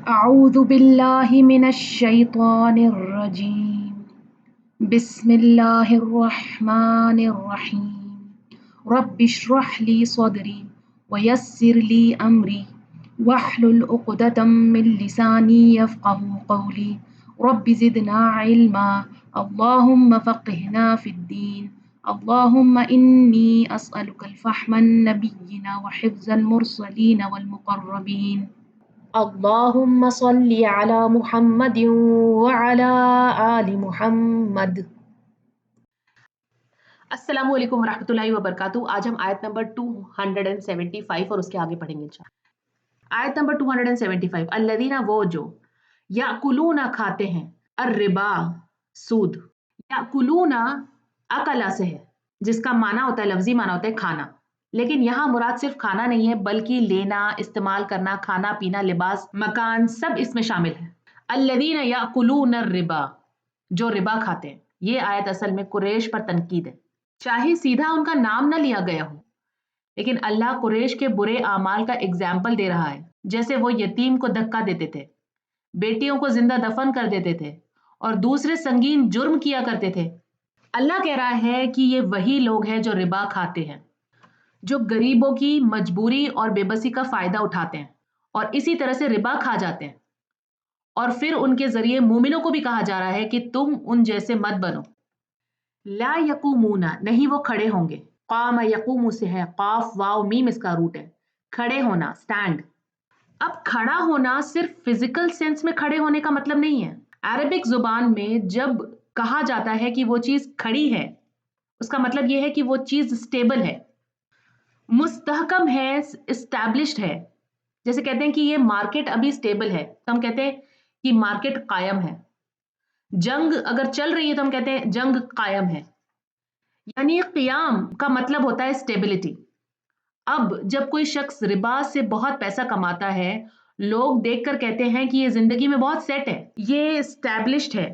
أعوذ بالله من الشيطان الرجيم بسم الله الرحمن الرحيم رب اشرح لي صدري ويسر لي أمري واحلل عقدة من لساني يفقه قولي رب زدنا علما اللهم فقهنا في الدين اللهم إني أسألك الفهم النبيين وحفظ المرسلين والمقربين اللهم صل على محمد وعلى آل محمد۔ السلام علیکم ورحمۃ اللہ وبرکاتہ۔ آج ہم آیت نمبر 275 اور اس کے آگے پڑھیں گے انشاءاللہ۔ آیت نمبر 275، الذین وہ جو یاکلون کھاتے ہیں الربا سود، یاکلون اکلا سے ہے جس کا معنی ہوتا ہے، لفظی معنی ہوتا ہے کھانا، لیکن یہاں مراد صرف کھانا نہیں ہے بلکہ لینا، استعمال کرنا، کھانا پینا، لباس، مکان، سب اس میں شامل ہے۔ الذین یاکلون الربا، جو ربا کھاتے ہیں۔ یہ آیت اصل میں قریش پر تنقید ہے، چاہے سیدھا ان کا نام نہ لیا گیا ہو، لیکن اللہ قریش کے برے اعمال کا اگزامپل دے رہا ہے، جیسے وہ یتیم کو دھکا دیتے تھے، بیٹیوں کو زندہ دفن کر دیتے تھے اور دوسرے سنگین جرم کیا کرتے تھے۔ اللہ کہہ رہا ہے کہ یہ وہی لوگ ہیں جو ربا کھاتے ہیں، جو غریبوں کی مجبوری اور بے بسی کا فائدہ اٹھاتے ہیں اور اسی طرح سے ربا کھا جاتے ہیں، اور پھر ان کے ذریعے مومنوں کو بھی کہا جا رہا ہے کہ تم ان جیسے مت بنو۔ لا یقومون، نہیں وہ کھڑے ہوں گے، قام یقوم سے ہے، قاف واو میم اس کا روٹ ہے، کھڑے ہونا، سٹینڈ۔ اب کھڑا ہونا صرف فزیکل سینس میں کھڑے ہونے کا مطلب نہیں ہے۔ عربک زبان میں جب کہا جاتا ہے کہ وہ چیز کھڑی ہے، اس کا مطلب یہ ہے کہ وہ چیز سٹیبل ہے، مستحکم ہے، اسٹیبلشڈ ہے۔ جیسے کہتے ہیں کہ یہ مارکیٹ ابھی سٹیبل ہے تو ہم کہتے ہیں کہ مارکیٹ قائم ہے۔ جنگ اگر چل رہی ہے تو ہم کہتے ہیں جنگ قائم ہے، یعنی قیام کا مطلب ہوتا ہے اسٹیبلٹی۔ اب جب کوئی شخص ربا سے بہت پیسہ کماتا ہے، لوگ دیکھ کر کہتے ہیں کہ یہ زندگی میں بہت سیٹ ہے، یہ اسٹیبلشڈ ہے،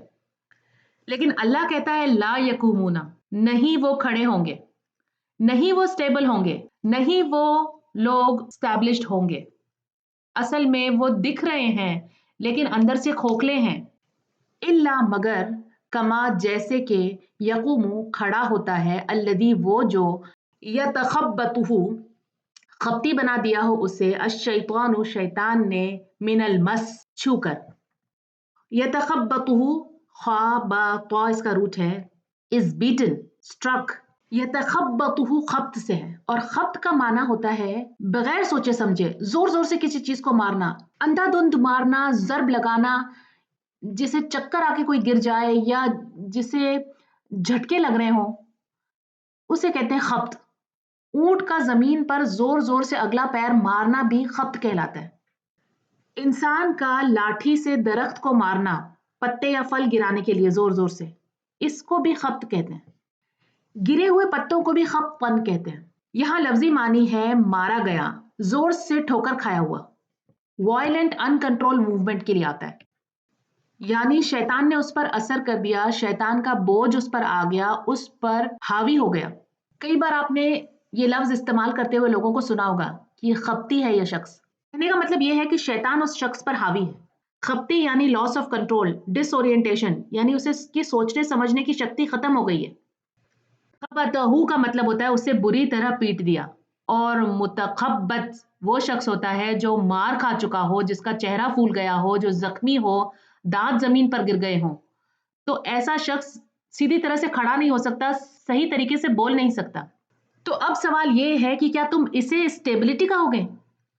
لیکن اللہ کہتا ہے لا یقومون، نہیں وہ کھڑے ہوں گے، نہیں وہ اسٹیبل ہوں گے، نہیں وہ لوگ اسٹیبلشڈ ہوں گے۔ اصل میں وہ دکھ رہے ہیں لیکن اندر سے کھوکھلے ہیں۔ الا مگر، کما جیسے کہ، یقوم کھڑا ہوتا ہے، الذی وہ جو، یتخبطہ خپتی بنا دیا ہو اسے، الشیطان شیطان نے، من المس چھو کر۔ یتخبطہ خا با طا اس کا روٹ ہے، از بیٹن، اسٹرک۔ یتخبطہ خبط سے ہے، اور خبط کا معنی ہوتا ہے بغیر سوچے سمجھے زور زور سے کسی چیز کو مارنا، اندھا دھند مارنا، ضرب لگانا، جسے چکر آ کے کوئی گر جائے یا جسے جھٹکے لگ رہے ہوں، اسے کہتے ہیں خبط۔ اونٹ کا زمین پر زور زور سے اگلا پیر مارنا بھی خبط کہلاتا ہے۔ انسان کا لاٹھی سے درخت کو مارنا، پتے یا پھل گرانے کے لیے زور زور سے، اس کو بھی خبط کہتے ہیں۔ گرے ہوئے پتوں کو بھی خبط پن کہتے ہیں۔ یہاں لفظی معنی ہے مارا گیا، زور سے ٹھوکر کھایا ہوا، وائلنٹ انکنٹرول موومنٹ کے لیے آتا ہے، یعنی شیطان نے اس پر اثر کر دیا، شیطان کا بوجھ اس پر آ گیا، اس پر حاوی ہو گیا۔ کئی بار آپ نے یہ لفظ استعمال کرتے ہوئے لوگوں کو سنا ہوگا کہ یہ خبطی ہے یہ شخص، کہنے کا مطلب یہ ہے کہ شیطان اس شخص پر حاوی ہے۔ خبطی یعنی لاس آف کنٹرول، ڈس اورینٹیشن، یعنی اسے اس کی سوچنے سمجھنے کی شکتی ختم ہو گئی ہے۔ خبطہ کا مطلب ہوتا ہے اسے بری طرح پیٹ دیا، اور متخبط وہ شخص ہوتا ہے جو مار کھا چکا ہو، جس کا چہرہ پھول گیا ہو، جو زخمی ہو، دانت زمین پر گر گئے ہوں۔ تو ایسا شخص سیدھی طرح سے کھڑا نہیں ہو سکتا، صحیح طریقے سے بول نہیں سکتا۔ تو اب سوال یہ ہے کہ کیا تم اسے اسٹیبلٹی کہو گے؟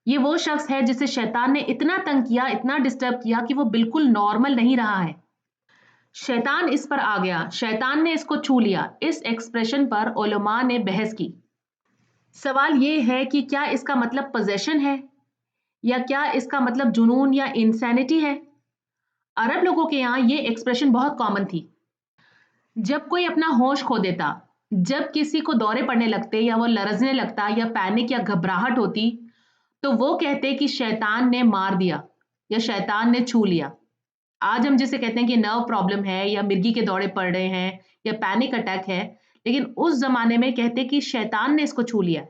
یہ وہ شخص ہے جسے شیطان نے اتنا تنگ کیا، اتنا ڈسٹرب کیا کہ وہ بالکل نارمل نہیں رہا ہے۔ شیطان اس پر آ گیا، شیطان نے اس کو چھو لیا۔ اس ایکسپریشن پر علماء نے بحث کی۔ سوال یہ ہے کہ کیا اس کا مطلب پوزیشن ہے، یا کیا اس کا مطلب جنون یا انسینٹی ہے؟ عرب لوگوں کے یہاں یہ ایکسپریشن بہت کامن تھی۔ جب کوئی اپنا ہوش کھو دیتا، جب کسی کو دورے پڑنے لگتے یا وہ لرزنے لگتا یا پینک یا گھبراہٹ ہوتی، تو وہ کہتے کہ شیطان نے مار دیا یا شیطان نے چھو لیا۔ آج ہم جسے کہتے ہیں کہ نرو پرابلم ہے یا مرگی کے دورے پڑ رہے ہیں یا پینک اٹیک ہے، لیکن اس زمانے میں کہتے کہ شیطان نے اس کو چھو لیا۔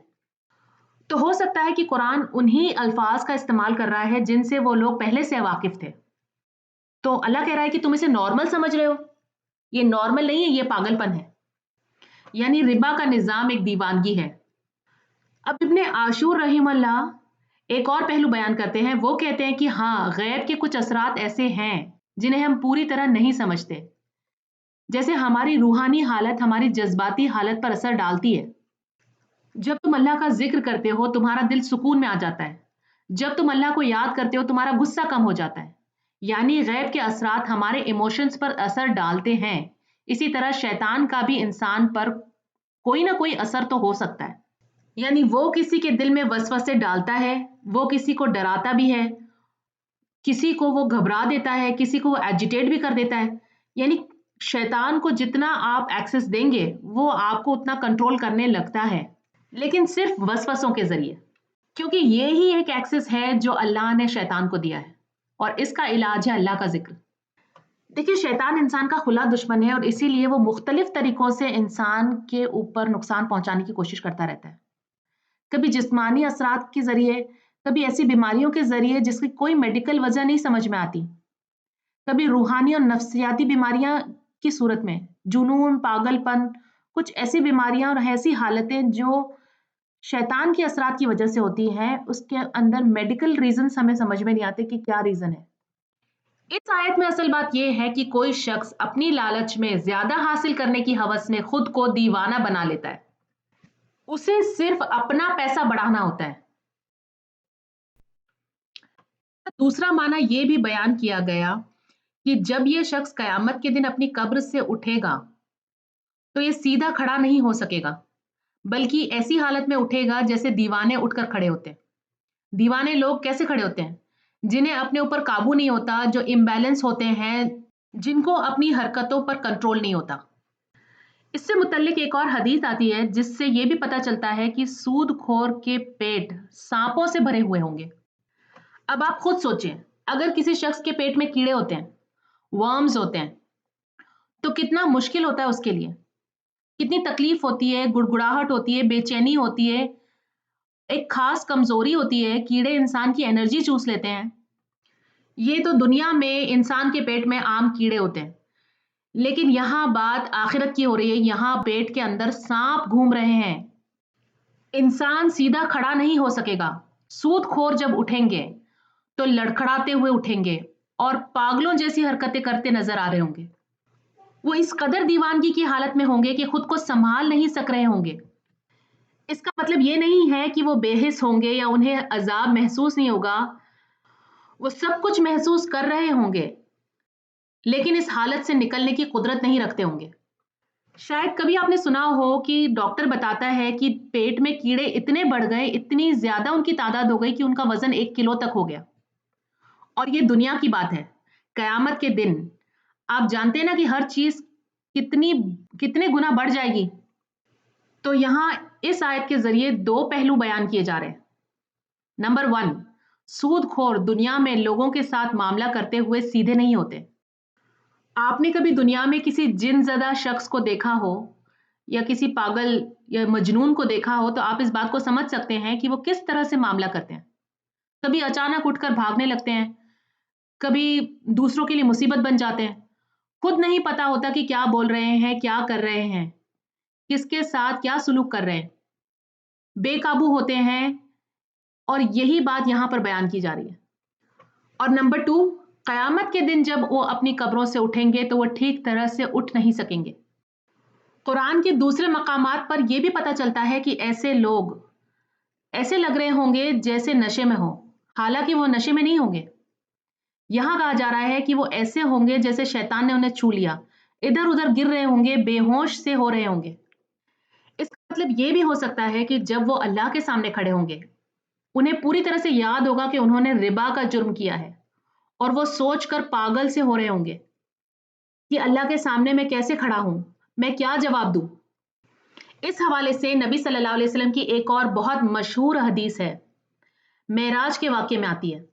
تو ہو سکتا ہے کہ قرآن انہی الفاظ کا استعمال کر رہا ہے جن سے وہ لوگ پہلے سے واقف تھے. تو اللہ کہہ رہا ہے کہ تم اسے نارمل سمجھ رہے ہو، یہ نارمل نہیں ہے، یہ پاگل پن ہے. یعنی ربا کا نظام ایک دیوانگی ہے. اب ابن عاشور رحم اللہ ایک اور پہلو بیان کرتے ہیں. وہ کہتے ہیں کہ ہاں، غیب کے کچھ اثرات ایسے ہیں جنہیں ہم پوری طرح نہیں سمجھتے، جیسے ہماری روحانی حالت ہماری جذباتی حالت پر اثر ڈالتی ہے. جب تم اللہ کا ذکر کرتے ہو تمہارا دل سکون میں آ جاتا ہے. جب تم اللہ کو یاد کرتے ہو تمہارا غصہ کم ہو جاتا ہے. یعنی غیب کے اثرات ہمارے ایموشنز پر اثر ڈالتے ہیں. اسی طرح شیطان کا بھی انسان پر کوئی نہ کوئی اثر تو ہو سکتا ہے. یعنی وہ کسی کے دل میں وسوسے ڈالتا ہے، وہ کسی کو ڈراتا بھی ہے، کسی کو وہ گھبرا دیتا ہے، کسی کو وہ ایجیٹیٹ بھی کر دیتا ہے. یعنی شیطان کو جتنا آپ ایکسس دیں گے وہ آپ کو اتنا کنٹرول کرنے لگتا ہے، لیکن صرف وسوسوں کے ذریعے، کیونکہ یہی ایک ایکسس ہے جو اللہ نے شیطان کو دیا ہے، اور اس کا علاج ہے اللہ کا ذکر. دیکھیے، شیطان انسان کا کھلا دشمن ہے، اور اسی لیے وہ مختلف طریقوں سے انسان کے اوپر نقصان پہنچانے کی کوشش کرتا رہتا ہے. کبھی جسمانی اثرات کے ذریعے، کبھی ایسی بیماریوں کے ذریعے جس کی کوئی میڈیکل وجہ نہیں سمجھ میں آتی، کبھی روحانی اور نفسیاتی بیماریاں کی صورت میں، جنون، پاگل پن، کچھ ایسی بیماریاں اور ایسی حالتیں جو شیطان کے اثرات کی وجہ سے ہوتی ہیں. اس کے اندر میڈیکل ریزنز ہمیں سمجھ میں نہیں آتے کہ کیا ریزن ہے. اس آیت میں اصل بات یہ ہے کہ کوئی شخص اپنی لالچ میں زیادہ حاصل کرنے کی ہوس میں خود کو دیوانہ بنا لیتا ہے. اسے صرف اپنا پیسہ بڑھانا ہوتا ہے. دوسرا معنی یہ بھی بیان کیا گیا کہ جب یہ شخص قیامت کے دن اپنی قبر سے اٹھے گا تو یہ سیدھا کھڑا نہیں ہو سکے گا، بلکہ ایسی حالت میں اٹھے گا جیسے دیوانے اٹھ کر کھڑے ہوتے ہیں. دیوانے لوگ کیسے کھڑے ہوتے ہیں؟ جنہیں اپنے اوپر قابو نہیں ہوتا، جو امبیلنس ہوتے ہیں، جن کو اپنی حرکتوں پر کنٹرول نہیں ہوتا. اس سے متعلق ایک اور حدیث آتی ہے جس سے یہ بھی پتہ چلتا ہے کہ سود خور کے پیٹ سانپوں سے بھرے ہوئے ہوں گے. اب آپ خود سوچیں، اگر کسی شخص کے پیٹ میں کیڑے ہوتے ہیں، ورمز ہوتے ہیں، تو کتنا مشکل ہوتا ہے اس کے لیے، کتنی تکلیف ہوتی ہے، گڑگڑاہٹ ہوتی ہے، بے چینی ہوتی ہے، ایک خاص کمزوری ہوتی ہے. کیڑے انسان کی انرجی چوس لیتے ہیں. یہ تو دنیا میں انسان کے پیٹ میں عام کیڑے ہوتے ہیں، لیکن یہاں بات آخرت کی ہو رہی ہے. یہاں پیٹ کے اندر سانپ گھوم رہے ہیں. انسان سیدھا کھڑا نہیں ہو سکے گا. سود خور جب اٹھیں گے تو لڑکھڑاتے ہوئے اٹھیں گے اور پاگلوں جیسی حرکتیں کرتے نظر آ رہے ہوں گے. وہ اس قدر دیوانگی کی حالت میں ہوں گے کہ خود کو سنبھال نہیں سک رہے ہوں گے. اس کا مطلب یہ نہیں ہے کہ وہ بے حس ہوں گے یا انہیں عذاب محسوس نہیں ہوگا. وہ سب کچھ محسوس کر رہے ہوں گے، لیکن اس حالت سے نکلنے کی قدرت نہیں رکھتے ہوں گے. شاید کبھی آپ نے سنا ہو کہ ڈاکٹر بتاتا ہے کہ پیٹ میں کیڑے اتنے بڑھ گئے، اتنی زیادہ ان کی تعداد ہو گئی کہ ان کا وزن 1 کلو تک ہو گیا. اور یہ دنیا کی بات ہے. قیامت کے دن آپ جانتے ہیں نا کہ ہر چیز کتنے گنا بڑھ جائے گی. تو یہاں اس آیت کے ذریعے 2 پہلو بیان کیے جا رہے ہیں. نمبر 1، سود خور دنیا میں لوگوں کے ساتھ معاملہ کرتے ہوئے سیدھے نہیں ہوتے. آپ نے کبھی دنیا میں کسی جن زدہ شخص کو دیکھا ہو یا کسی پاگل یا مجنون کو دیکھا ہو تو آپ اس بات کو سمجھ سکتے ہیں کہ وہ کس طرح سے معاملہ کرتے ہیں. کبھی اچانک اٹھ کر بھاگنے لگتے ہیں، کبھی دوسروں کے لیے مصیبت بن جاتے ہیں. خود نہیں پتا ہوتا کہ کیا بول رہے ہیں، کیا کر رہے ہیں، کس کے ساتھ کیا سلوک کر رہے ہیں. بے قابو ہوتے ہیں، اور یہی بات یہاں پر بیان کی جا رہی ہے. اور نمبر 2، قیامت کے دن جب وہ اپنی قبروں سے اٹھیں گے تو وہ ٹھیک طرح سے اٹھ نہیں سکیں گے. قرآن کے دوسرے مقامات پر یہ بھی پتہ چلتا ہے کہ ایسے لوگ ایسے لگ رہے ہوں گے جیسے نشے میں ہوں، حالانکہ وہ نشے میں نہیں ہوں گے. یہاں کہا جا رہا ہے کہ وہ ایسے ہوں گے جیسے شیطان نے انہیں چھو لیا، ادھر ادھر گر رہے ہوں گے، بے ہوش سے ہو رہے ہوں گے. اس کا مطلب یہ بھی ہو سکتا ہے کہ جب وہ اللہ کے سامنے کھڑے ہوں گے انہیں پوری طرح سے یاد ہوگا کہ انہوں نے ربا کا جرم کیا ہے، اور وہ سوچ کر پاگل سے ہو رہے ہوں گے کہ اللہ کے سامنے میں کیسے کھڑا ہوں، میں کیا جواب دوں. اس حوالے سے نبی صلی اللہ علیہ وسلم کی ایک اور بہت مشہور حدیث ہے، معراج کے واقعے میں آتی ہے.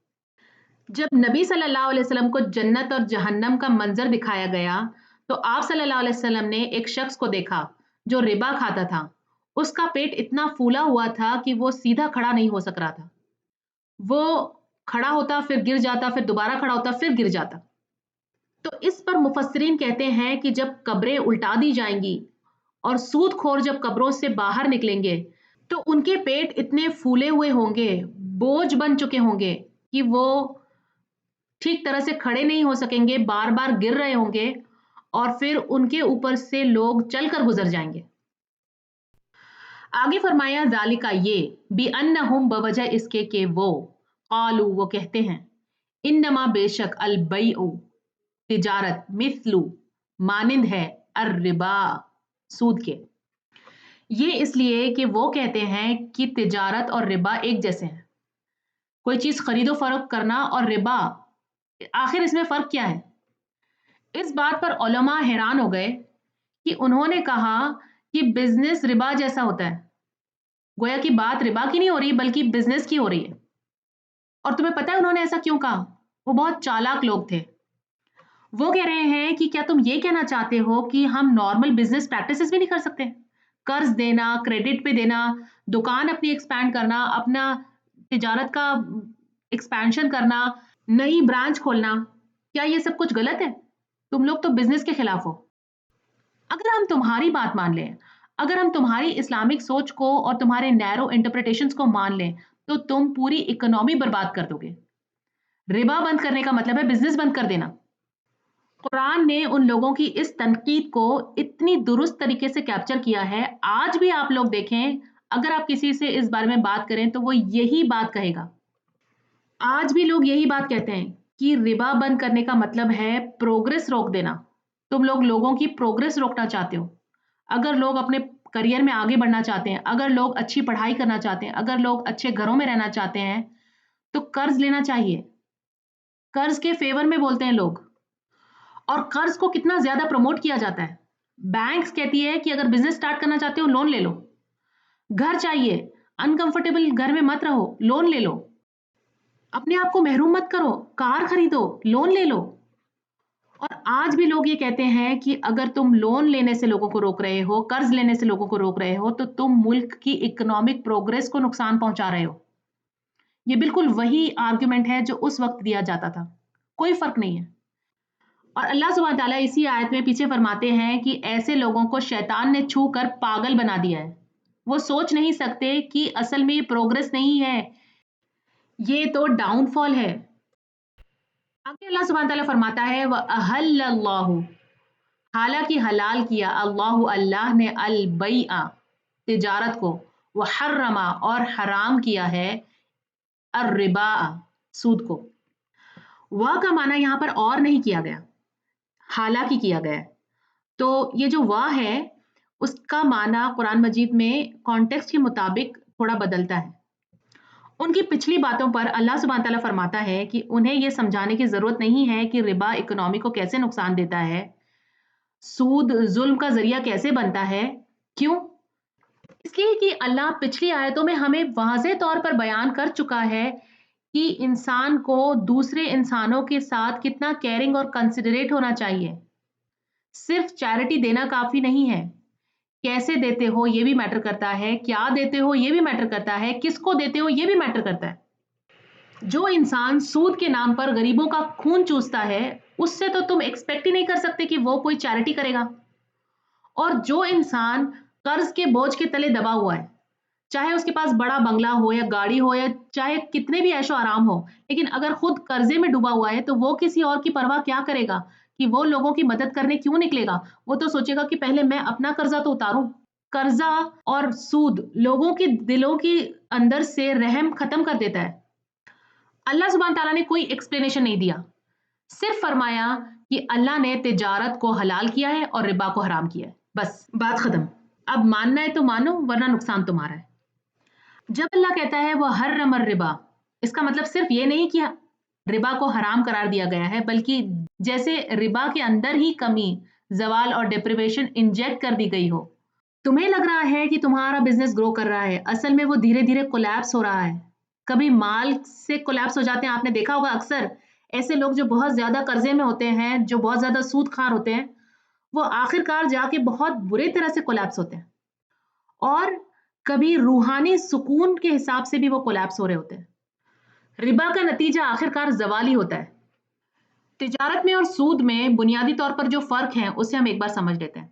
جب نبی صلی اللہ علیہ وسلم کو جنت اور جہنم کا منظر دکھایا گیا تو آپ صلی اللہ علیہ وسلم نے ایک شخص کو دیکھا جو ربا کھاتا تھا. اس کا پیٹ اتنا پھولا ہوا تھا کہ وہ سیدھا کھڑا نہیں ہو سک رہا تھا. وہ کھڑا ہوتا پھر گر جاتا, پھر دوبارہ کھڑا ہوتا پھر گر جاتا. تو اس پر مفسرین کہتے ہیں کہ جب قبریں الٹا دی جائیں گی اور سود خور جب قبروں سے باہر نکلیں گے تو ان کے پیٹ اتنے پھولے ہوئے ہوں گے, بوجھ بن چکے ہوں گے کہ وہ ٹھیک طرح سے کھڑے نہیں ہو سکیں گے, بار بار گر رہے ہوں گے اور پھر ان کے اوپر سے لوگ چل کر گزر جائیں گے. آگے فرمایا ذالکا یہ بِأَنَّهُمْ بوجہ اس کے کہ وہ قالو وہ کہتے ہیں انما بے شک البیع تجارت مثلو مانند ہے الربا سود کے. یہ اس لیے کہ وہ کہتے ہیں کہ تجارت اور ربا ایک جیسے ہیں. کوئی چیز خرید و فروخت کرنا اور ربا, آخر اس میں فرق کیا ہے؟ اس بات پر علماء حیران ہو گئے کہ انہوں نے کہا کہ بزنس ربا جیسا ہوتا ہے. گویا کہ بات ربا کی نہیں ہو رہی بلکہ بزنس کی ہو رہی ہے. اور تمہیں پتہ ہے انہوں نے ایسا کیوں کہا؟ وہ بہت چالاک لوگ تھے. وہ کہہ رہے ہیں کہ کیا تم یہ کہنا چاہتے ہو کہ ہم نارمل بزنس پریکٹسز بھی نہیں کر سکتے؟ قرض دینا, کریڈٹ پہ دینا, دکان اپنی ایکسپینڈ کرنا, اپنا تجارت کا ایکسپینشن کرنا, نئی برانچ کھولنا, کیا یہ سب کچھ غلط ہے؟ تم لوگ تو بزنس کے خلاف ہو. اگر ہم تمہاری بات مان لیں, اگر ہم تمہاری اسلامک سوچ کو اور تمہارے نیرو انٹرپریٹیشنز کو مان لیں تو تم پوری اکنامی برباد کر دو گے. ربا بند کرنے کا مطلب ہے بزنس بند کر دینا. قرآن نے ان لوگوں کی اس تنقید کو اتنی درست طریقے سے کیپچر کیا ہے. آج بھی آپ لوگ دیکھیں, اگر آپ کسی سے اس بارے میں بات کریں تو وہ یہی بات کہے گا. آج بھی لوگ یہی بات کہتے ہیں کہ ربا بند کرنے کا مطلب ہے پروگرس روک دینا. تم لوگ لوگوں کی پروگرس روکنا چاہتے ہو. اگر لوگ اپنے کریئر میں آگے بڑھنا چاہتے ہیں, اگر لوگ اچھی پڑھائی کرنا چاہتے ہیں, اگر لوگ اچھے گھروں میں رہنا چاہتے ہیں تو قرض لینا چاہیے. قرض کے فیور میں بولتے ہیں لوگ, اور قرض کو کتنا زیادہ پروموٹ کیا جاتا ہے. بینکس کہتی ہے کہ اگر بزنس سٹارٹ کرنا چاہتے ہو لون لے لو. گھر چاہیے, انکمفرٹیبل گھر میں مت رہو, لون لے لو. اپنے آپ کو محروم مت کرو, کار خریدو, لون لے لو. اور آج بھی لوگ یہ کہتے ہیں کہ اگر تم لون لینے سے لوگوں کو روک رہے ہو, قرض لینے سے لوگوں کو روک رہے ہو تو تم ملک کی اکنامک پروگرس کو نقصان پہنچا رہے ہو. یہ بالکل وہی آرگومنٹ ہے جو اس وقت دیا جاتا تھا, کوئی فرق نہیں ہے. اور اللہ سبحانہ تعالیٰ اسی آیت میں پیچھے فرماتے ہیں کہ ایسے لوگوں کو شیطان نے چھو کر پاگل بنا دیا ہے. وہ سوچ نہیں سکتے کہ اصل میں یہ پروگرس نہیں ہے, یہ تو ڈاؤن فال ہے. آگے اللہ سبحانہ تعالیٰ فرماتا ہے وَأَحَلَّ اللَّهُ حالانکہ حلال کیا اللہ اللہ نے البیع تجارت کو, وحرم اور حرام کیا ہے الربا سود کو. وا کا معنی یہاں پر اور نہیں کیا گیا, حالانکہ کیا گیا. تو یہ جو وا ہے اس کا معنی قرآن مجید میں کانٹیکسٹ کے مطابق تھوڑا بدلتا ہے. ان کی پچھلی باتوں پر اللہ سبحانہ تعالیٰ فرماتا ہے کہ انہیں یہ سمجھانے کی ضرورت نہیں ہے کہ ربا اکنامی کو کیسے نقصان دیتا ہے, سود ظلم کا ذریعہ کیسے بنتا ہے. کیوں؟ اس لیے کہ اللہ پچھلی آیتوں میں ہمیں واضح طور پر بیان کر چکا ہے کہ انسان کو دوسرے انسانوں کے ساتھ کتنا کیئرنگ اور کنسیڈریٹ ہونا چاہیے. صرف چیریٹی دینا کافی نہیں ہے, کیسے دیتے ہو یہ بھی میٹر کرتا ہے, کیا دیتے ہو یہ بھی میٹر کرتا ہے, کس کو دیتے ہو یہ بھی میٹر کرتا ہے. جو انسان سود کے نام پر غریبوں کا خون چوستا ہے اس سے تو تم ایکسپیکٹ ہی نہیں کر سکتے کہ وہ کوئی چیریٹی کرے گا. اور جو انسان قرض کے بوجھ کے تلے دبا ہوا ہے, چاہے اس کے پاس بڑا بنگلہ ہو یا گاڑی ہو یا چاہے کتنے بھی عیش و آرام ہو, لیکن اگر خود قرضے میں ڈوبا ہوا ہے تو وہ کسی اور کی پرواہ کیا کرے گا کہ وہ لوگوں کی مدد کرنے کیوں نکلے گا. وہ تو سوچے گا کہ پہلے میں اپنا قرضہ تو اتاروں. قرضہ اور سود لوگوں کے دلوں کی اندر سے رحم ختم کر دیتا ہے. اللہ سبحانہ تعالیٰ نے کوئی ایکسپلینیشن نہیں دیا, صرف فرمایا کہ اللہ نے تجارت کو حلال کیا ہے اور ربا کو حرام کیا ہے, بس بات ختم. اب ماننا ہے تو مانو ورنہ نقصان تمہارا ہے. جب اللہ کہتا ہے وہ حرم الربا, اس کا مطلب صرف یہ نہیں کہ ربا کو حرام قرار دیا گیا ہے, بلکہ جیسے ربا کے اندر ہی کمی, زوال اور ڈیپریویشن انجیکٹ کر دی گئی ہو. تمہیں لگ رہا ہے کہ تمہارا بزنس گرو کر رہا ہے, اصل میں وہ دھیرے دھیرے کولیپس ہو رہا ہے. کبھی مال سے کولیپس ہو جاتے ہیں, آپ نے دیکھا ہوگا اکثر ایسے لوگ جو بہت زیادہ قرضے میں ہوتے ہیں, جو بہت زیادہ سود خوار ہوتے ہیں, وہ آخر کار جا کے بہت برے طرح سے کولیپس ہوتے ہیں. اور کبھی روحانی سکون کے حساب سے بھی وہ کولیپس ہو رہے ہوتے ہیں۔ ربا کا نتیجہ آخرکار زوالی ہوتا ہے۔ تجارت میں اور سود میں بنیادی طور پر جو فرق ہے اسے ہم ایک بار سمجھ لیتے ہیں۔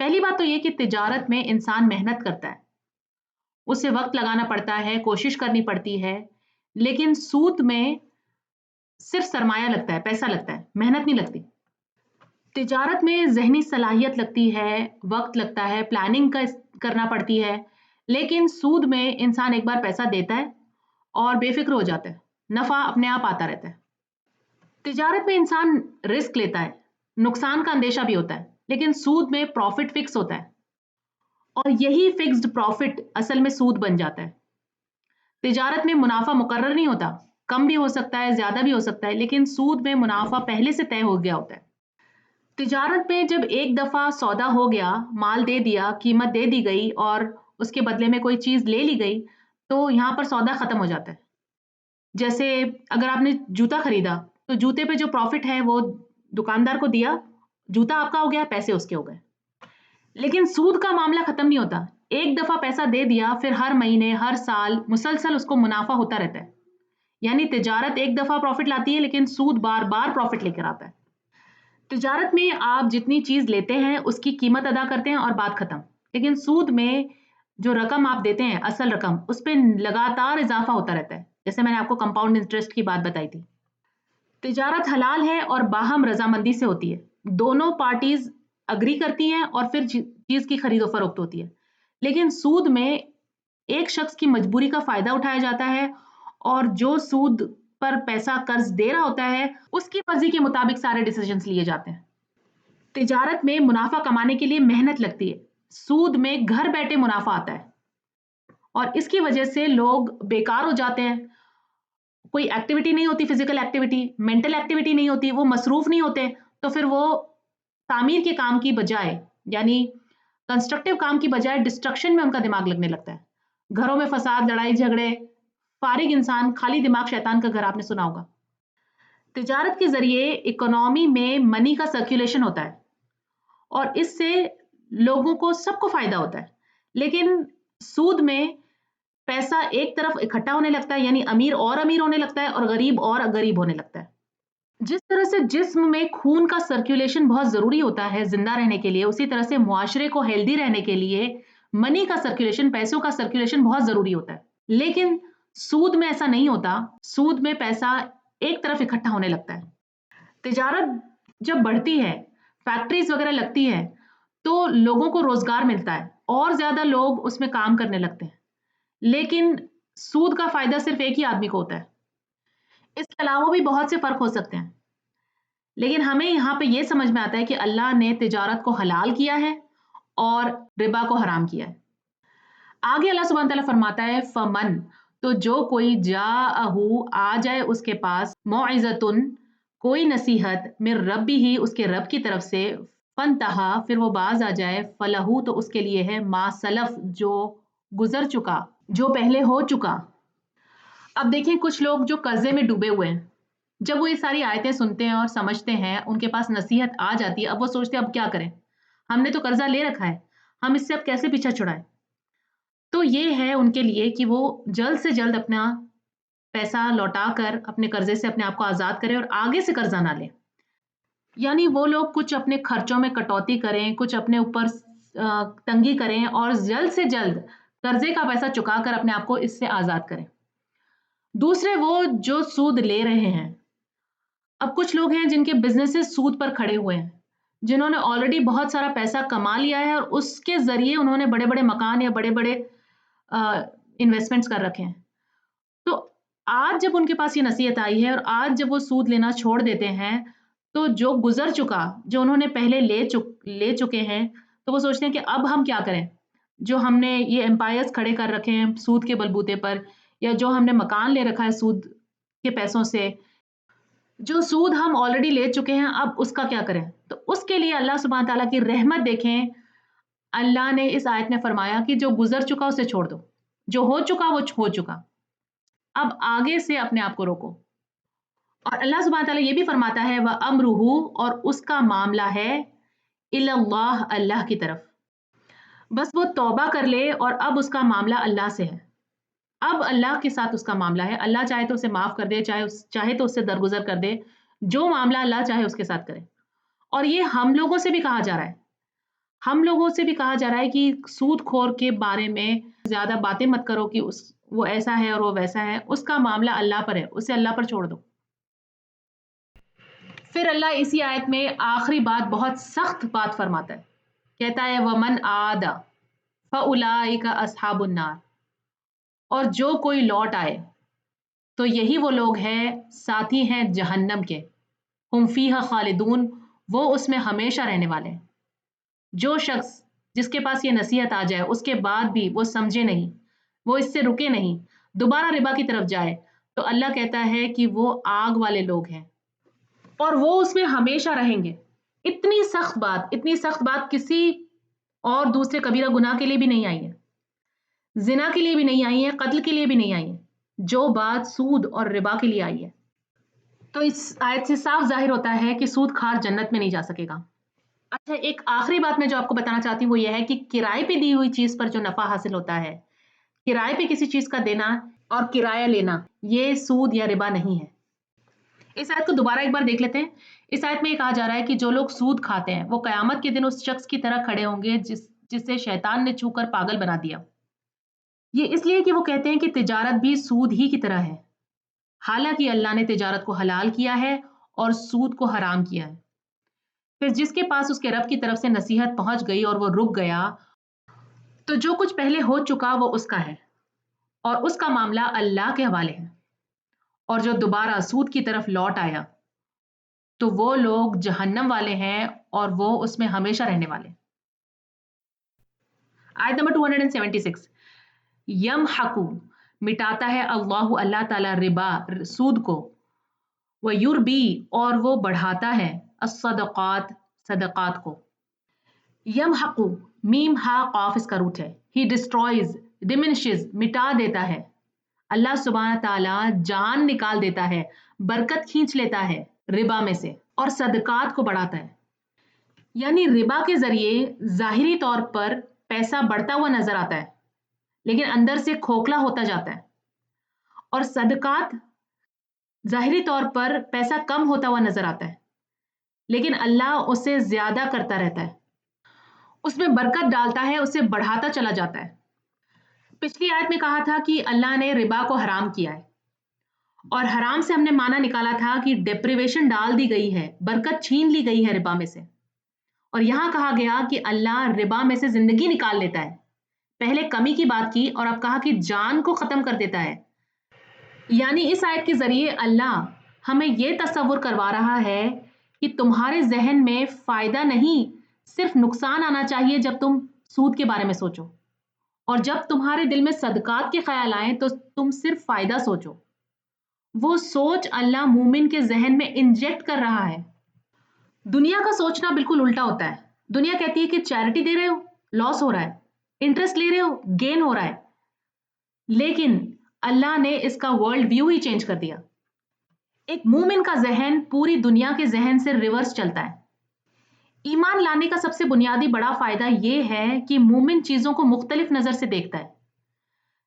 پہلی بات تو یہ کہ تجارت میں انسان محنت کرتا ہے، اسے وقت لگانا پڑتا ہے، کوشش کرنی پڑتی ہے، لیکن سود میں صرف سرمایہ لگتا ہے، پیسہ لگتا ہے، محنت نہیں لگتی۔ تجارت میں ذہنی صلاحیت لگتی ہے، وقت لگتا ہے، پلاننگ کرنا پڑتی ہے، لیکن سود میں انسان ایک بار پیسہ دیتا ہے اور بے فکر ہو جاتا ہے، نفع اپنے آپ آتا رہتا ہے۔ تجارت میں انسان رسک لیتا ہے، نقصان کا اندیشہ بھی ہوتا ہے، لیکن سود میں پروفٹ فکس ہوتا ہے اور یہی فکسڈ پروفٹ اصل میں سود بن جاتا ہے۔ تجارت میں منافع مقرر نہیں ہوتا، کم بھی ہو سکتا ہے، زیادہ بھی ہو سکتا ہے، لیکن سود میں منافع پہلے سے طے ہو گیا ہوتا ہے۔ تجارت میں جب ایک دفعہ سودا ہو گیا، مال دے دیا، قیمت دے دی گئی اور اس کے بدلے میں کوئی چیز لے لی گئی، تو یہاں پر سودا ختم ہو جاتا ہے۔ جیسے اگر آپ نے جوتا خریدا تو جوتے پہ جو پروفٹ ہے وہ دکاندار کو دیا، جوتا آپ کا ہو گیا، پیسے اس کے ہو گئے۔ لیکن سود کا معاملہ ختم نہیں ہوتا، ایک دفعہ پیسہ دے دیا پھر ہر مہینے ہر سال مسلسل اس کو منافع ہوتا رہتا ہے۔ یعنی تجارت ایک دفعہ پروفٹ لاتی ہے لیکن سود بار بار پروفٹ لے کر آتا ہے۔ تجارت میں آپ جتنی چیز لیتے ہیں اس کی قیمت ادا کرتے ہیں اور بات ختم، لیکن سود میں جو رقم آپ دیتے ہیں، اصل رقم، اس پہ لگاتار اضافہ ہوتا رہتا ہے، جیسے میں نے آپ کو کمپاؤنڈ انٹرسٹ کی بات بتائی تھی۔ تجارت حلال ہے اور باہم رضامندی سے ہوتی ہے، دونوں پارٹیز اگری کرتی ہیں اور پھر چیز کی خرید و فروخت ہوتی ہے۔ لیکن سود میں ایک شخص کی مجبوری کا فائدہ اٹھایا جاتا ہے اور جو سود پر پیسہ قرض دے رہا ہوتا ہے اس کی مرضی کے مطابق سارے ڈیسیجنز لیے جاتے ہیں۔ تجارت میں منافع کمانے کے لیے محنت لگتی ہے، سود میں گھر بیٹھے منافع آتا ہے اور اس کی وجہ سے لوگ بیکار ہو جاتے ہیں، کوئی ایکٹیویٹی نہیں ہوتی، فزیکل ایکٹیویٹی، مینٹل ایکٹیویٹی نہیں ہوتی، وہ مصروف نہیں ہوتے، تو پھر وہ تعمیر کے کام کی بجائے یعنی کنسٹرکٹیو کام کی بجائے ڈسٹرکشن میں ان کا دماغ لگنے لگتا ہے۔ گھروں میں فساد، لڑائی جھگڑے، فارغ انسان، خالی دماغ شیطان کا گھر، آپ نے سنا ہوگا۔ تجارت کے ذریعے اکنامی میں منی کا سرکولیشن ہوتا ہے اور اس سے لوگوں کو سب کو فائدہ ہوتا ہے، لیکن سود میں پیسہ ایک طرف اکٹھا ہونے لگتا ہے، یعنی امیر ہونے لگتا ہے اور غریب ہونے لگتا ہے۔ جس طرح سے جسم میں خون کا سرکولیشن بہت ضروری ہوتا ہے زندہ رہنے کے لیے، اسی طرح سے معاشرے کو ہیلدی رہنے کے لیے منی کا سرکولیشن، پیسوں کا سرکولیشن بہت ضروری ہوتا ہے۔ لیکن سود میں ایسا نہیں ہوتا، سود میں پیسہ ایک طرف اکٹھا ہونے لگتا ہے۔ تجارت جب بڑھتی ہے، فیکٹریز وغیرہ لگتی ہے تو لوگوں کو روزگار ملتا ہے اور زیادہ لوگ اس میں کام کرنے لگتے ہیں، لیکن سود کا فائدہ صرف ایک ہی آدمی کو ہوتا ہے۔ اس کے علاوہ بھی بہت سے فرق ہو سکتے ہیں، لیکن ہمیں یہاں پہ یہ سمجھ میں آتا ہے کہ اللہ نے تجارت کو حلال کیا ہے اور ربا کو حرام کیا ہے۔ آگے اللہ سبحانہ تعالیٰ فرماتا ہے فمن، تو جو کوئی جاءہو آ جائے اس کے پاس، موعظتن کوئی نصیحت، من ربی ہی اس کے رب کی طرف سے، فانتہا پھر وہ باز آ جائے، فلہو تو اس کے لیے ہے، ما سلف جو گزر چکا، جو پہلے ہو چکا۔ اب دیکھیں کچھ لوگ جو قرضے میں ڈوبے ہوئے ہیں، جب وہ یہ ساری آیتیں سنتے ہیں اور سمجھتے ہیں، ان کے پاس نصیحت آ جاتی ہے، اب وہ سوچتے ہیں اب کیا کریں، ہم نے تو قرضہ لے رکھا ہے، ہم اس سے اب کیسے پیچھا چھڑائیں۔ تو یہ ہے ان کے لیے کہ وہ جلد سے جلد اپنا پیسہ لوٹا کر اپنے قرضے سے اپنے آپ کو آزاد کریں اور آگے سے قرضہ نہ لیں۔ یعنی وہ لوگ کچھ اپنے خرچوں میں کٹوتی کریں، کچھ اپنے اوپر تنگی کریں اور جلد سے جلد قرضے کا پیسہ چکا کر اپنے آپ کو اس سے آزاد کریں۔ دوسرے وہ جو سود لے رہے ہیں، اب کچھ لوگ ہیں جن کے بزنسز سود پر کھڑے ہوئے ہیں، جنہوں نے آلریڈی بہت سارا پیسہ کما لیا ہے اور اس کے ذریعے انہوں نے بڑے بڑے مکان یا بڑے بڑے انویسٹمنٹس کر رکھے ہیں۔ تو آج جب ان کے پاس یہ نصیحت آئی ہے اور آج جب وہ سود لینا چھوڑ دیتے ہیں، تو جو گزر چکا، جو انہوں نے پہلے لے چکے ہیں، تو وہ سوچتے ہیں کہ اب ہم کیا کریں، جو ہم نے یہ امپائرز کھڑے کر رکھے ہیں سود کے بلبوتے پر، یا جو ہم نے مکان لے رکھا ہے سود کے پیسوں سے، جو سود ہم آلریڈی لے چکے ہیں، اب اس کا کیا کریں۔ تو اس کے لیے اللہ سبحانہ تعالیٰ کی رحمت دیکھیں، اللہ نے اس آیت میں فرمایا کہ جو گزر چکا اسے چھوڑ دو، جو ہو چکا وہ ہو چکا، اب آگے سے اپنے آپ کو روکو۔ اور اللہ سبحانہ تعالیٰ یہ بھی فرماتا ہے وَأَمْرُهُ، اور اس کا معاملہ ہے الی اللہ، اللہ کی طرف۔ بس وہ توبہ کر لے اور اب اس کا معاملہ اللہ سے ہے، اب اللہ کے ساتھ اس کا معاملہ ہے، اللہ چاہے تو اسے معاف کر دے، چاہے تو اس سے درگزر کر دے، جو معاملہ اللہ چاہے اس کے ساتھ کرے۔ اور یہ ہم لوگوں سے بھی کہا جا رہا ہے، ہم لوگوں سے بھی کہا جا رہا ہے کہ سود خور کے بارے میں زیادہ باتیں مت کرو کہ وہ ایسا ہے اور وہ ویسا ہے، اس کا معاملہ اللہ پر ہے، اسے اللہ پر چھوڑ دو۔ پھر اللہ اسی آیت میں آخری بات، بہت سخت بات فرماتا ہے، کہتا ہے وَمَنْ عَادَ فَأُولَٰئِكَ أَصْحَابُ النَّارِ، اور جو کوئی لوٹ آئے تو یہی وہ لوگ ہیں، ساتھی ہیں جہنم کے، ہم فیہا خالدون، وہ اس میں ہمیشہ رہنے والے ہیں۔ جو شخص جس کے پاس یہ نصیحت آ جائے اس کے بعد بھی وہ سمجھے نہیں، وہ اس سے رکے نہیں، دوبارہ ربا کی طرف جائے، تو اللہ کہتا ہے کہ وہ آگ والے لوگ ہیں اور وہ اس میں ہمیشہ رہیں گے۔ اتنی سخت بات کسی اور دوسرے کبیرہ گناہ کے لیے بھی نہیں آئی ہے، زنا کے لیے بھی نہیں آئی ہے، قتل کے لیے بھی نہیں آئی ہے، جو بات سود اور ربا کے لیے آئی ہے۔ تو اس آیت سے صاف ظاہر ہوتا ہے کہ سود کھار جنت میں نہیں جا سکے گا۔ اچھا، ایک آخری بات میں جو آپ کو بتانا چاہتی ہوں وہ یہ ہے کہ کرائے پہ دی ہوئی چیز پر جو نفع حاصل ہوتا ہے، کرائے پہ کسی چیز کا دینا اور کرایہ لینا، یہ سود یا ربا نہیں ہے۔ اس آیت کو دوبارہ ایک بار دیکھ لیتے ہیں۔ اس آیت میں یہ کہا جا رہا ہے کہ جو لوگ سود کھاتے ہیں وہ قیامت کے دن اس شخص کی طرح کھڑے ہوں گے جسے شیطان نے چھو کر پاگل بنا دیا۔ یہ اس لیے کہ وہ کہتے ہیں کہ تجارت بھی سود ہی کی طرح ہے، حالانکہ اللہ نے تجارت کو حلال کیا ہے اور سود کو حرام کیا ہے۔ پھر جس کے پاس اس کے رب کی طرف سے نصیحت پہنچ گئی اور وہ رک گیا، تو جو کچھ پہلے ہو چکا وہ اس کا ہے اور اس کا معاملہ اللہ کے حوالے ہے، اور جو دوبارہ سود کی طرف لوٹ آیا تو وہ لوگ جہنم والے ہیں اور وہ اس میں ہمیشہ رہنے والے۔ آیت نمبر 276، یمحق، مٹاتا ہے اللہ تعالیٰ ربا، سود کو، ویربی، اور وہ بڑھاتا ہے الصدقات، صدقات کو۔ یمحق، میم ہا قاف اس کا روٹ ہے، ہی ڈسٹرائز، ڈیمنشز، مٹا دیتا ہے، اللہ سبحانہ تعالیٰ جان نکال دیتا ہے، برکت کھینچ لیتا ہے ربا میں سے، اور صدقات کو بڑھاتا ہے۔ یعنی ربا کے ذریعے ظاہری طور پر پیسہ بڑھتا ہوا نظر آتا ہے لیکن اندر سے کھوکھلا ہوتا جاتا ہے، اور صدقات ظاہری طور پر پیسہ کم ہوتا ہوا نظر آتا ہے لیکن اللہ اسے زیادہ کرتا رہتا ہے، اس میں برکت ڈالتا ہے، اسے بڑھاتا چلا جاتا ہے۔ پچھلی آیت میں کہا تھا کہ اللہ نے ربا کو حرام کیا ہے، اور حرام سے ہم نے معنی نکالا تھا کہ ڈیپریویشن ڈال دی گئی ہے، برکت چھین لی گئی ہے ربا میں سے، اور یہاں کہا گیا کہ اللہ ربا میں سے زندگی نکال لیتا ہے۔ پہلے کمی کی بات کی اور اب کہا کہ جان کو ختم کر دیتا ہے۔ یعنی اس آیت کے ذریعے اللہ ہمیں یہ تصور کروا رہا ہے کہ تمہارے ذہن میں فائدہ نہیں، صرف نقصان آنا چاہیے جب تم سود کے بارے میں سوچو، اور جب تمہارے دل میں صدقات کے خیال آئیں تو تم صرف فائدہ سوچو۔ وہ سوچ اللہ مومن کے ذہن میں انجیکٹ کر رہا ہے۔ دنیا کا سوچنا بالکل الٹا ہوتا ہے، دنیا کہتی ہے کہ چیریٹی دے رہے ہو، لاس ہو رہا ہے، انٹرسٹ لے رہے ہو، گین ہو رہا ہے، لیکن اللہ نے اس کا ورلڈ ویو ہی چینج کر دیا۔ ایک مومن کا ذہن پوری دنیا کے ذہن سے ریورس چلتا ہے۔ ایمان لانے کا سب سے بنیادی بڑا فائدہ یہ ہے کہ مومن چیزوں کو مختلف نظر سے دیکھتا ہے۔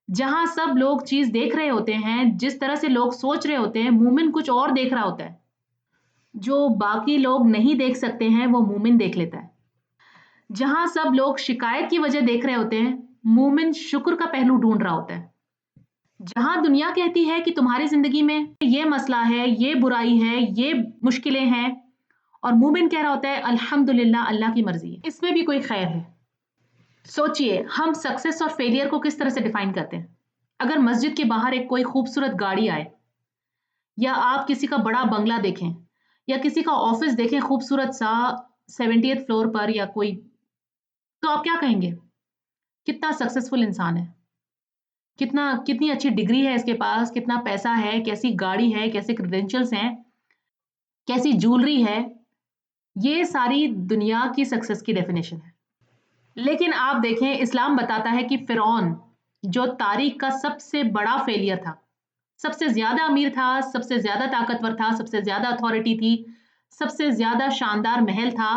جہاں سب لوگ چیز دیکھ رہے ہوتے ہیں، جس طرح سے لوگ سوچ رہے ہوتے ہیں، مومن کچھ اور دیکھ رہا ہوتا ہے۔ جو باقی لوگ نہیں دیکھ سکتے ہیں وہ مومن دیکھ لیتا ہے۔ جہاں سب لوگ شکایت کی وجہ دیکھ رہے ہوتے ہیں، مومن شکر کا پہلو ڈھونڈ رہا ہوتا ہے۔ جہاں دنیا کہتی ہے کہ تمہاری زندگی میں یہ مسئلہ ہے، یہ برائی ہے، یہ مشکلیں ہیں، اور مومن کہہ رہا ہوتا ہے الحمدللہ اللہ کی مرضی ہے، اس میں بھی کوئی خیر ہے۔ سوچئے ہم سکسیس اور فیلئر کو کس طرح سے ڈیفائن کرتے ہیں۔ اگر مسجد کے باہر ایک کوئی خوبصورت گاڑی آئے، یا آپ کسی کا بڑا بنگلہ دیکھیں، یا کسی کا آفس دیکھیں خوبصورت سا 70th فلور پر یا کوئی، تو آپ کیا کہیں گے؟ کتنا سکسیسفل انسان ہے، کتنی اچھی ڈگری ہے اس کے پاس، کتنا پیسہ ہے، کیسی گاڑی ہے، کیسے کریڈینشلز ہیں، کیسی جولری ہے۔ یہ ساری دنیا کی سکسیس کی ڈیفینیشن ہے۔ لیکن آپ دیکھیں اسلام بتاتا ہے کہ فرعون جو تاریخ کا سب سے بڑا فیلئر تھا، سب سے زیادہ امیر تھا، سب سے زیادہ طاقتور تھا، سب سے زیادہ اتھارٹی تھی، سب سے زیادہ شاندار محل تھا،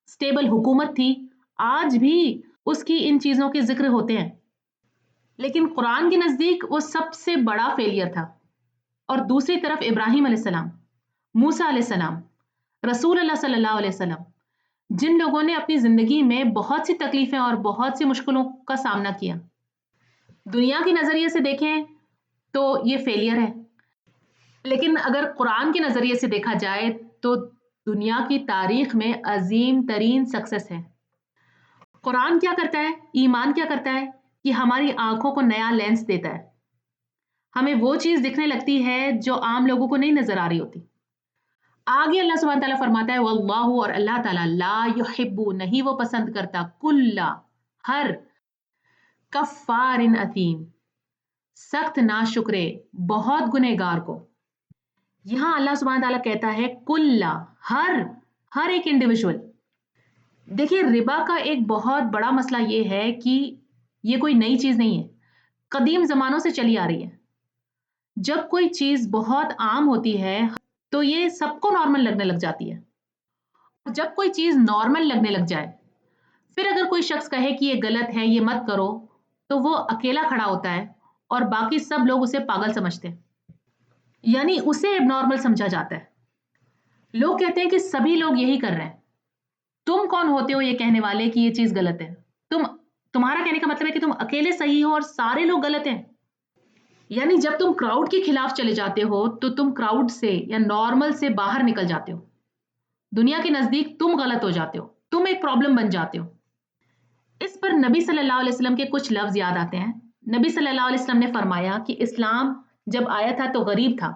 سٹیبل حکومت تھی، آج بھی اس کی ان چیزوں کے ذکر ہوتے ہیں، لیکن قرآن کے نزدیک وہ سب سے بڑا فیلئر تھا۔ اور دوسری طرف ابراہیم علیہ السلام، موسیٰ علیہ السلام، رسول اللہ صلی اللہ علیہ وسلم، جن لوگوں نے اپنی زندگی میں بہت سی تکلیفیں اور بہت سی مشکلوں کا سامنا کیا، دنیا کے نظریے سے دیکھیں تو یہ فیلئر ہے، لیکن اگر قرآن کے نظریے سے دیکھا جائے تو دنیا کی تاریخ میں عظیم ترین سکسیس ہے۔ قرآن کیا کرتا ہے، ایمان کیا کرتا ہے کہ ہماری آنکھوں کو نیا لینس دیتا ہے، ہمیں وہ چیز دکھنے لگتی ہے جو عام لوگوں کو نہیں نظر آ رہی ہوتی۔ آگے اللہ سبحانہ تعالیٰ فرماتا ہے واللہ، اور اللہ تعالیٰ لا یحب، نہیں وہ پسند کرتا، کل، ہر، کفار اثیم، سخت ناشکرے، بہت گنہگار کو۔ یہاں اللہ سبحانہ تعالیٰ کہتا ہے کل، ہر ایک انڈیویجول۔ دیکھیے ربا کا ایک بہت بڑا مسئلہ یہ ہے کہ یہ کوئی نئی چیز نہیں ہے، قدیم زمانوں سے چلی آ رہی ہے۔ جب کوئی چیز بہت عام ہوتی ہے تو یہ سب کو نارمل لگنے لگ جاتی ہے۔ جب کوئی چیز نارمل لگنے لگ جائے، پھر اگر کوئی شخص کہے کہ یہ غلط ہے، یہ مت کرو، تو وہ اکیلا کھڑا ہوتا ہے اور باقی سب لوگ اسے پاگل سمجھتے ہیں، یعنی اسے اب نارمل سمجھا جاتا ہے۔ لوگ کہتے ہیں کہ سبھی لوگ یہی کر رہے ہیں، تم کون ہوتے ہو یہ کہنے والے کہ یہ چیز غلط ہے؟ تمہارا کہنے کا مطلب ہے کہ تم اکیلے صحیح ہو اور سارے لوگ غلط ہیں؟ یعنی جب تم کراؤڈ کے خلاف چلے جاتے ہو تو تم کراؤڈ سے یا نارمل سے باہر نکل جاتے ہو، دنیا کے نزدیک تم غلط ہو جاتے ہو، تم ایک پرابلم بن جاتے ہو۔ اس پر نبی صلی اللہ علیہ وسلم کے کچھ لفظ یاد آتے ہیں۔ نبی صلی اللہ علیہ وسلم نے فرمایا کہ اسلام جب آیا تھا تو غریب تھا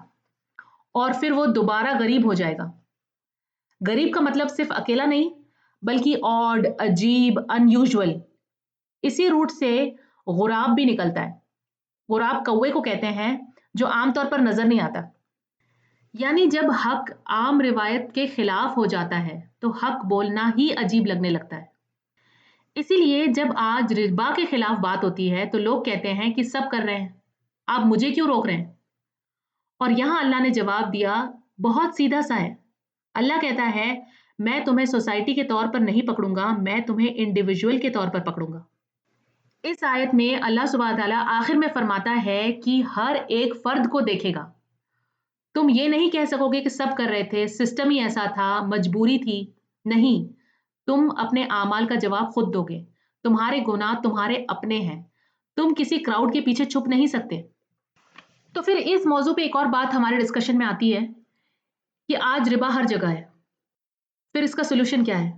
اور پھر وہ دوبارہ غریب ہو جائے گا۔ غریب کا مطلب صرف اکیلا نہیں بلکہ آڈ، عجیب، ان یوزول، اسی روٹ سے غراب بھی نکلتا ہے۔ غراب کوے کو کہتے ہیں جو عام طور پر نظر نہیں آتا، یعنی جب حق عام روایت کے خلاف ہو جاتا ہے تو حق بولنا ہی عجیب لگنے لگتا ہے۔ اسی لیے جب آج ربا کے خلاف بات ہوتی ہے تو لوگ کہتے ہیں کہ سب کر رہے ہیں، آپ مجھے کیوں روک رہے ہیں؟ اور یہاں اللہ نے جواب دیا، بہت سیدھا سا ہے۔ اللہ کہتا ہے میں تمہیں سوسائٹی کے طور پر نہیں پکڑوں گا، میں تمہیں انڈیویجول کے طور پر پکڑوں گا۔ اس آیت میں اللہ سبحانہ تعالیٰ آخر میں فرماتا ہے کہ ہر ایک فرد کو دیکھے گا۔ تم یہ نہیں کہہ سکو گے کہ سب کر رہے تھے، سسٹم ہی ایسا تھا، مجبوری تھی، نہیں، تم اپنے اعمال کا جواب خود دو گے، تمہارے گناہ تمہارے اپنے ہیں، تم کسی کراؤڈ کے پیچھے چھپ نہیں سکتے۔ تو پھر اس موضوع پہ ایک اور بات ہمارے ڈسکشن میں آتی ہے کہ آج ربا ہر جگہ ہے، پھر اس کا سولوشن کیا ہے؟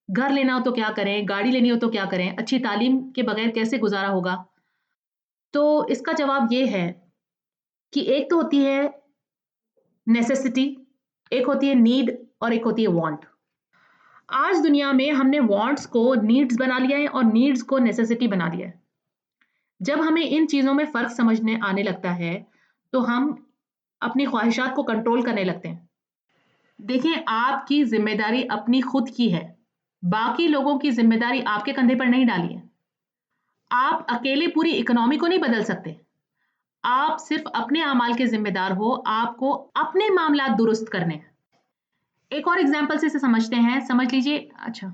گھر لینا ہو تو کیا کریں، گاڑی لینی ہو تو کیا کریں، اچھی تعلیم کے بغیر کیسے گزارا ہوگا؟ تو اس کا جواب یہ ہے کہ ایک تو ہوتی ہے نیسیسٹی، ایک ہوتی ہے نیڈ اور ایک ہوتی ہے وانٹ۔ آج دنیا میں ہم نے وانٹس کو نیڈز بنا لیا ہے اور نیڈز کو نیسیسٹی بنا لیا ہے۔ جب ہمیں ان چیزوں میں فرق سمجھنے آنے لگتا ہے تو ہم اپنی خواہشات کو کنٹرول کرنے لگتے ہیں۔ دیکھیں آپ کی ذمہ داری اپنی خود کی ہے، باقی لوگوں کی ذمہ داری آپ کے کندھے پر نہیں ڈالی ہے۔ آپ اکیلے پوری اکنامی کو نہیں بدل سکتے، آپ صرف اپنے اعمال کے ذمہ دار ہو، آپ کو اپنے معاملات درست کرنے ہیں۔ ایک اور ایگزامپل سے اسے سمجھتے ہیں، سمجھ لیجئے، اچھا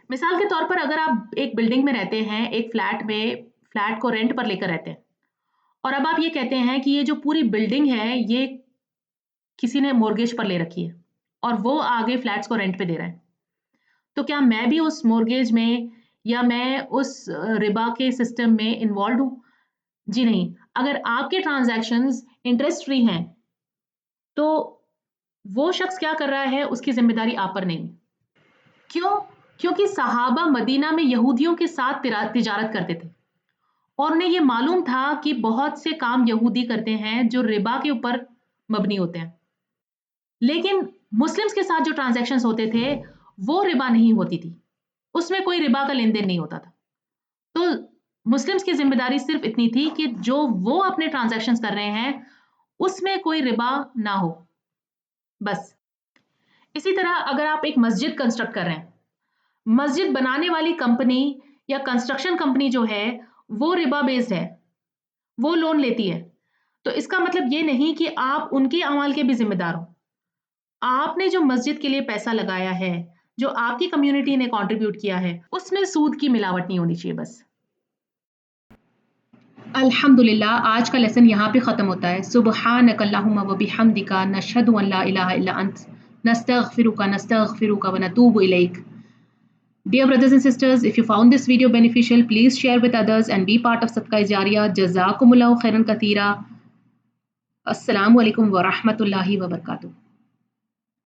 مثال کے طور پر اگر آپ ایک بلڈنگ میں رہتے ہیں، ایک فلیٹ کو رینٹ پر لے کر رہتے ہیں، اور اب آپ یہ کہتے ہیں کہ یہ جو پوری بلڈنگ ہے یہ کسی نے مورگیج پر لے رکھی ہے اور وہ آگے فلیٹس کو رینٹ پہ دے رہا ہے، تو کیا میں بھی اس مورگیج میں یا میں اس ربا کے سسٹم میں انوالوڈ ہوں؟ جی نہیں۔ اگر آپ کے ٹرانزیکشنز انٹرسٹ فری ہیں تو وہ شخص کیا کر رہا ہے اس کی ذمہ داری آپ پر نہیں۔ کیوں؟ کیونکہ صحابہ مدینہ میں یہودیوں کے ساتھ تجارت کرتے تھے اور انہیں یہ معلوم تھا کہ بہت سے کام یہودی کرتے ہیں جو ربا کے اوپر مبنی ہوتے ہیں، لیکن مسلمز کے ساتھ جو ٹرانزیکشنز ہوتے تھے وہ ربا نہیں ہوتی تھی، اس میں کوئی ربا کا لین دین نہیں ہوتا تھا۔ تو مسلمز کی ذمہ داری صرف اتنی تھی کہ جو وہ اپنے ٹرانزیکشنز کر رہے ہیں اس میں کوئی ربا نہ ہو، بس۔ اسی طرح اگر آپ ایک مسجد کنسٹرکٹ کر رہے ہیں، مسجد بنانے والی کمپنی یا کنسٹرکشن کمپنی جو ہے وہ ربا بیسڈ ہے، وہ لون لیتی ہے، تو اس کا مطلب یہ نہیں کہ آپ ان کے اعمال کے بھی ذمہ دار ہو۔ آپ نے جو مسجد کے لیے پیسہ لگایا ہے، جو آپ کی کمیونٹی نے کنٹریبیوٹ کیا ہے اس میں سود کی ملاوٹ نہیں ہونی چاہیے بس. الحمدللہ آج کا لیسن یہاں پہ ختم ہوتا ہے. سبحانک اللہم و بحمدک نشہد ان لا الہ الا انت نستغفرک ونتوب الیک. Dear brothers and sisters, if you found this video beneficial, please share with others and be part of Sadaqah Jariyah. Jazakumullahu khairan katheera. Assalamu alaikum wa rahmatullahi wa barakatuh.